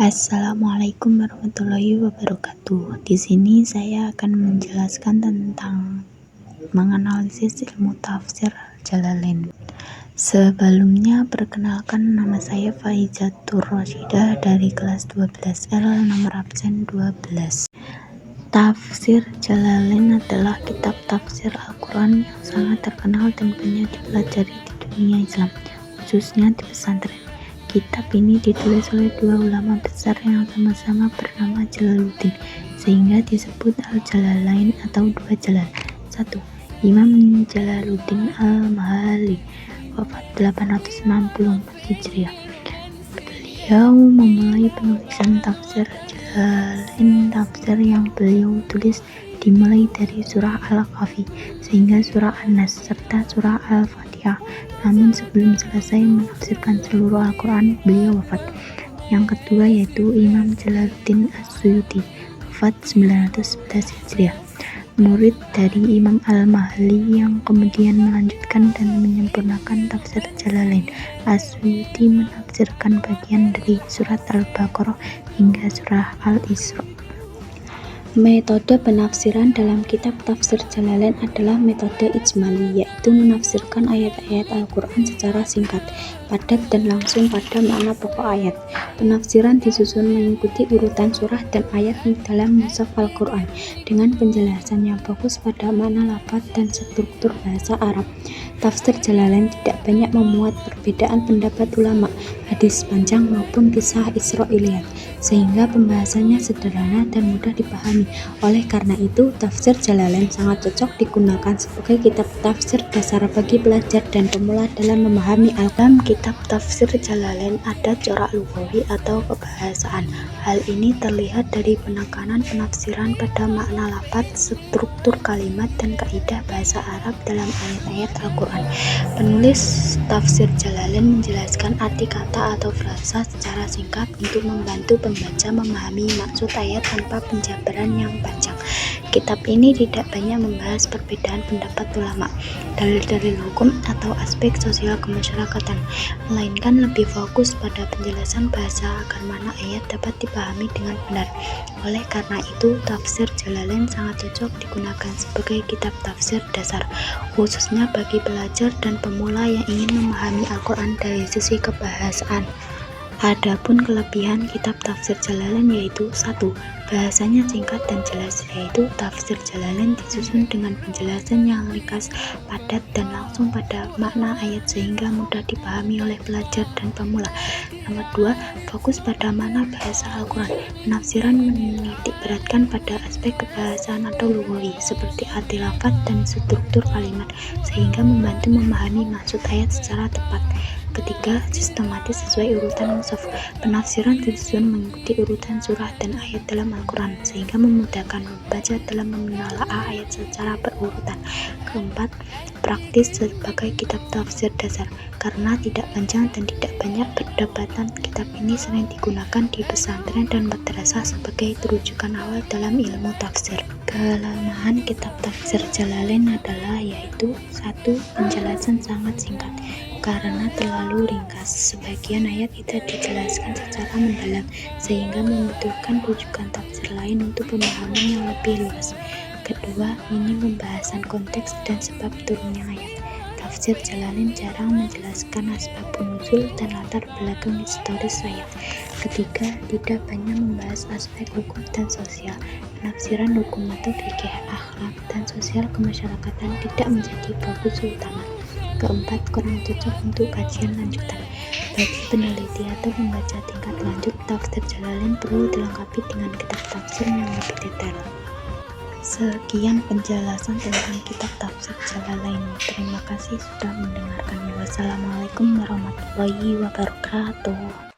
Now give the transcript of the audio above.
Assalamualaikum warahmatullahi wabarakatuh. Di sini saya akan menjelaskan tentang menganalisis ilmu tafsir Jalalain. Sebelumnya, perkenalkan, nama saya Faizatur Rashidah dari kelas 12L nomor absen 12. Tafsir Jalalain adalah kitab tafsir Al-Quran yang sangat terkenal dan banyak dipelajari di dunia Islam, khususnya di pesantren. Kitab ini ditulis oleh dua ulama besar yang sama-sama bernama Jalaluddin, sehingga disebut Al-Jalalain atau dua Jalal. 1. Imam Jalaluddin Al-Mahalli, wafat 864 Hijriah. Beliau memulai penulisan tafsir Jalalain. Tafsir yang beliau tulis dimulai dari surah Al-Kahfi sehingga surah An-Nas serta surah Al-Fatihah. Namun sebelum selesai menafsirkan seluruh Al-Quran, beliau wafat. Yang kedua yaitu Imam Jalaluddin As-Suyuti, wafat 911 Hijriah. Murid dari Imam Al-Mahalli yang kemudian melanjutkan dan menyempurnakan tafsir Jalalain. As-Suyuti menafsirkan bagian dari surat Al-Baqarah hingga surah Al-Isra. Metode penafsiran dalam kitab tafsir Jalalain adalah metode ijmali, yaitu menafsirkan ayat-ayat Al-Quran secara singkat, padat, dan langsung pada makna pokok ayat. Penafsiran disusun mengikuti urutan surah dan ayat dalam mushaf Al-Quran, dengan penjelasan yang fokus pada makna lafaz dan struktur bahasa Arab. Tafsir Jalalain tidak banyak memuat perbedaan pendapat ulama, hadis panjang maupun kisah Israiliyat, sehingga pembahasannya sederhana dan mudah dipahami. Oleh karena itu, tafsir Jalalain sangat cocok digunakan sebagai kitab tafsir dasar bagi pelajar dan pemula dalam memahami Al-Quran. Kitab tafsir Jalalain ada corak lughawi atau kebahasaan. Hal ini terlihat dari penekanan penafsiran pada makna lafaz, struktur kalimat, dan kaidah bahasa Arab dalam ayat-ayat Al-Quran. Penulis tafsir Jalalain menjelaskan arti kata atau frasa secara singkat untuk membantu pembaca memahami maksud ayat tanpa penjabaran yang panjang. Kitab ini tidak banyak membahas perbedaan pendapat ulama, dalil-dalil hukum, atau aspek sosial kemasyarakatan, melainkan lebih fokus pada penjelasan bahasa agar mana ayat dapat dipahami dengan benar. Oleh karena itu, tafsir Jalalain sangat cocok digunakan sebagai kitab tafsir dasar, khususnya bagi pelajar dan pemula yang ingin memahami Al-Quran dari sisi kebahasaan. Adapun kelebihan kitab tafsir Jalalain yaitu 1. Bahasanya singkat dan jelas, yaitu tafsir Jalalain disusun dengan penjelasan yang ringkas, padat, dan langsung pada makna ayat sehingga mudah dipahami oleh pelajar dan pemula. Nomor 2. Fokus pada makna bahasa Al-Quran. Penafsiran menitik beratkan pada aspek kebahasaan atau lughawi seperti arti lafaz dan struktur kalimat sehingga membantu memahami maksud ayat secara tepat. Ketiga, sistematis sesuai urutan mushaf. Penafsiran disusun mengikuti urutan surah dan ayat dalam Al-Quran sehingga memudahkan membaca dalam menelaah ayat secara berurutan. Keempat, praktis sebagai kitab tafsir dasar. Karena tidak panjang dan tidak banyak perdebatan, kitab ini sering digunakan di pesantren dan madrasah sebagai rujukan awal dalam ilmu tafsir. Kelemahan kitab tafsir Jalalain adalah yaitu 1. Penjelasan sangat singkat karena terlalu ringkas. Sebagian ayat tidak dijelaskan secara mendalam sehingga membutuhkan rujukan tafsir lain untuk pemahaman yang lebih luas. Kedua, minim pembahasan konteks dan sebab turunnya ayat. Tafsir Jalalain jarang menjelaskan asbabun nuzul dan latar belakang historis ayat. Ketiga, tidak banyak membahas aspek hukum dan sosial. Penafsiran hukum atau fikih, akhlak, dan sosial kemasyarakatan tidak menjadi fokus utama. Keempat, kurang cocok untuk kajian lanjutan. Bagi peneliti atau pembaca tingkat lanjut, tafsir Jalalain perlu dilengkapi dengan kitab tafsir yang lebih detail. Sekian penjelasan tentang kitab tafsir Jalalain. Terima kasih sudah mendengarkan. Wassalamualaikum warahmatullahi wabarakatuh.